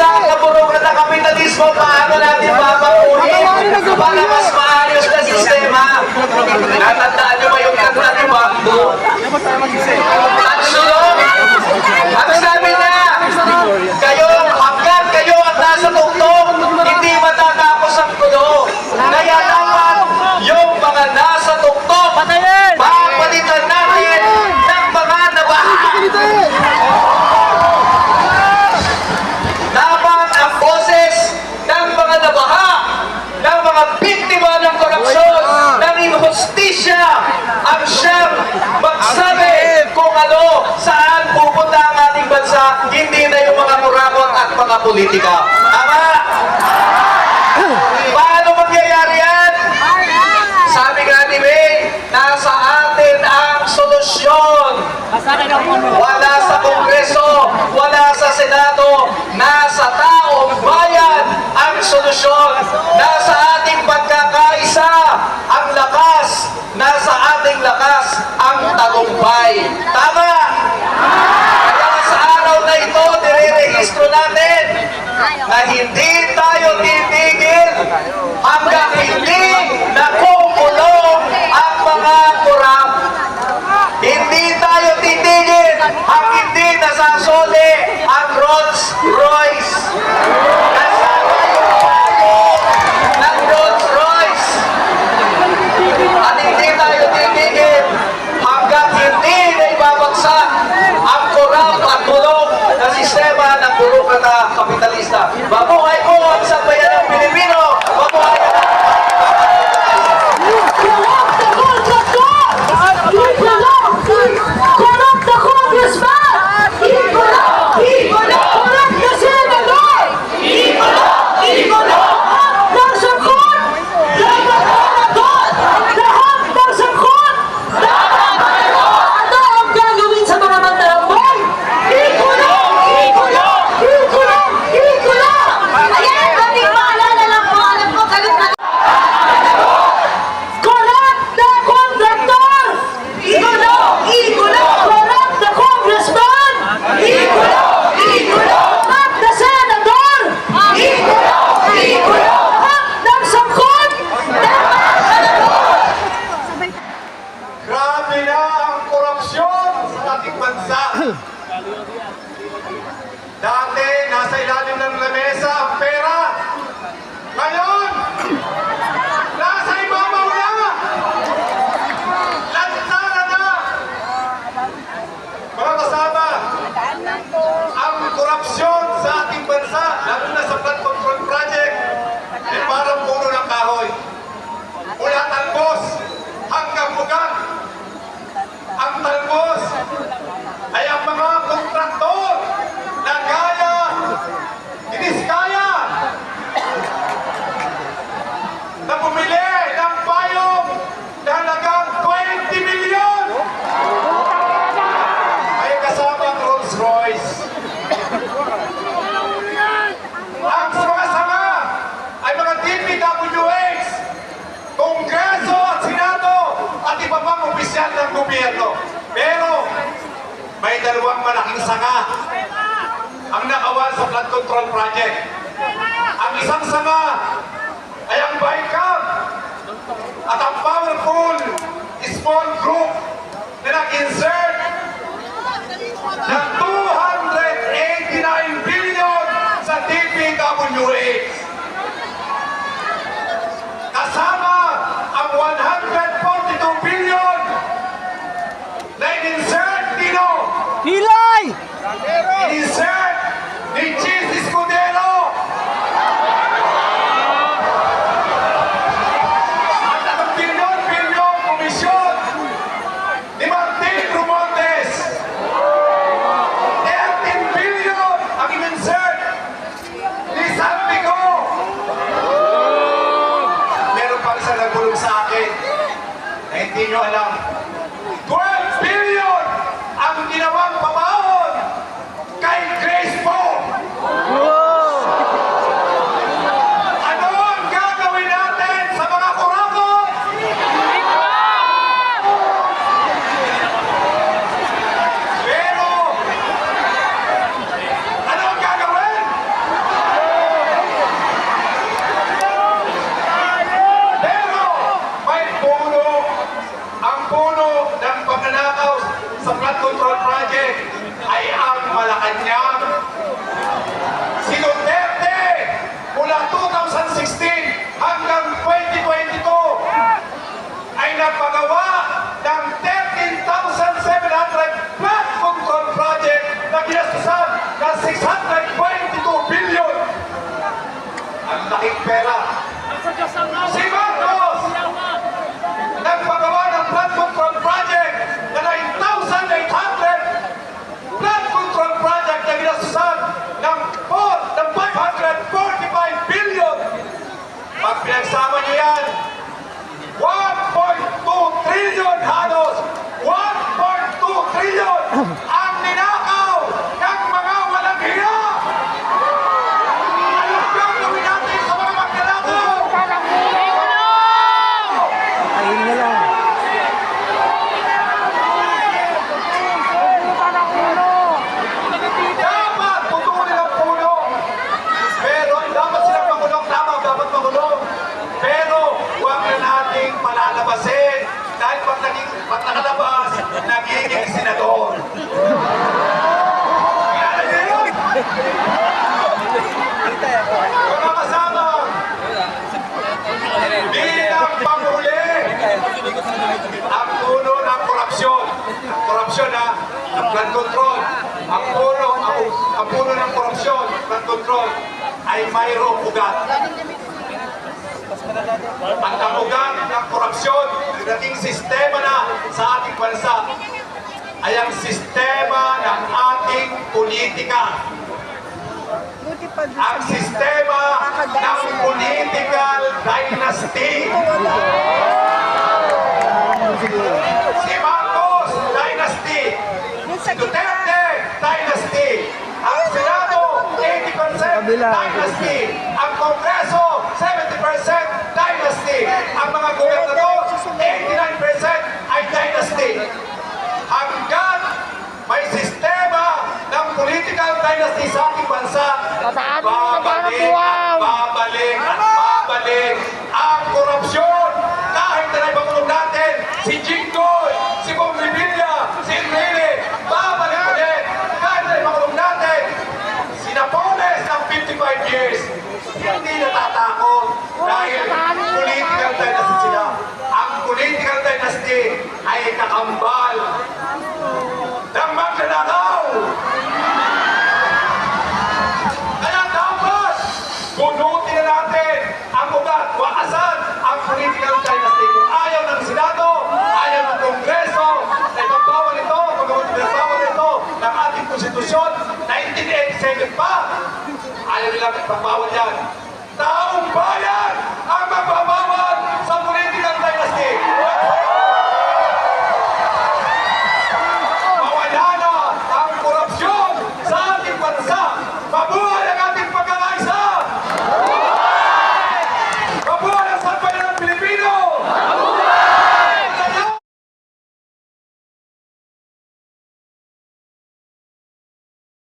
sa kaburukan ng kapitalismo, paano natin papakuhin para mas maayos na sistema? Natandaan nyo ba yung kanta ni Bambu? At sulong, ang sabi na, hanggang kayo ang nasa tugtog, hindi matatapos ang gulo. Kaya dapat yung mga nasa tugtog, papalitan natin ng mga nabaha. Dapat ang boses ng mga nabaha, ng mga biktima ng korupsyon, ng injustisya, ang siyang magsabi kung ano, saan pupunta ang ating bansa, hindi na yung mga kurakot at mga politika. Tama? Paano mangyayari yan? Sabi nga ni May, nasa atin ang solusyon. Wala sa Kongreso, wala sa Senado, nasa taong bayan ang solusyon. Nasa ating pagkakaisa ang lakas, nasa ating lakas ang tagumpay. Tama? Kaya sa araw na ito, nire-rehistro natin na hindi tayo titigil hanggang hindi nakukulong ang mga kurap. Hindi tayo titigil hanggang hindi nasasoli ang Rolls Royce. Kasama yung bago ng Rolls Royce. At hindi tayo titigil hanggang hindi na ibabagsak ang kurap at bulok na sistema ng burokrata kapitalista. Mabuhay po ang sambayan ng Pilipino! Mabuhay ang dati, nasa ilalim ng lamesa ang pera. Ngayon, nasa ibabaw na. Lantana na. Mga kasama, ang korupsyon sa ating bansa, lalo na sa flood control project, ay parang puno ng kahoy. Mula talbos hanggang bugang. Ang talbos ay ang mga kontraktor na gaya, diniskaya, na bumili ng payong na halagang 20 milyon. Ay kasama ang Rolls Royce. Ang mga sanga ay mga DPWH, Kongreso at Senado at iba pang opisyal ng gobyerno. Pero may dalawang malaking sanga ang nakawan sa flood control project. Ang isang sanga ay ang BICAM at ang powerful small group na nag-insert ng 289 billion sa DPWH. Kasama ang 142 billion na in-insert dino. Hilay! In-insert ni Cheese Escudero. At ang bilyon-bilyon komisyon ni Martin Romualdez. 13 billion ang in-insert ni Santiago. Meron pa isa nagulong sa akin na hindi nyo alam. 12 billion ang ginawang pabahon kay Grace Poe. Ano ang gagawin natin sa mga kurakot? Pero, ano ang gagawin? pera. Si Marcos, nagpagawa ng flood control project na 9,800 flood control project na ginasusan ng 545 billion. Pag pinagsama niyo yan, 1.2 trillion halos, 1.2 trillion ang ninakaw ng mga walang hiya. Ano bang gawin natin sa mga magnanakaw? Ayun na lang. Dapat putulin ang puno. Pero dapat silang makulong. Tama, dapat makulong. Pero huwag na nating palalabasin. Dahil pag nakalabas, nagiging senador. Kilala niyo yun? Mga kasama, bilang panghuli, ang puno ng korupsyon. Korupsyon ha, ng flood control. Ang puno ng korupsyon, flood control, ay mayroong ugat. At ang ugat ng korupsyon, naging sistema na sa ating bansa, ay ang sistema ng ating politika. Ang sistema ng political dynasty. Si Marcos dynasty, si Duterte dynasty, ang Senado 80% dynasty, ang Kongreso 70% dynasty, ang mga gobernador 89% ay dynasty. Hanggat may sistema ng political dynasty sa ating bansa, babalik at babalik at babalik ang korupsyon. Kahit na naipakulong natin si Jinggoy, si Bong Revilla, si Enrile, babalik ulit. Kahit na naipakulong natin si Napoles ng 55 years, hindi natatakot dahil political dynasty sila. Ang political dynasty ay kakambal ng magnanakaw. Kaya dapat bunutin na natin ang ugat, wakasan ang political dynasty. Kung ayaw ng Senado, ayaw ng Kongreso, na ipagbawal ito, pag-ipagbawal ito ng ating konstitusyon, 1987 pa, ayaw nilang ipagbawal yan. Taong bayan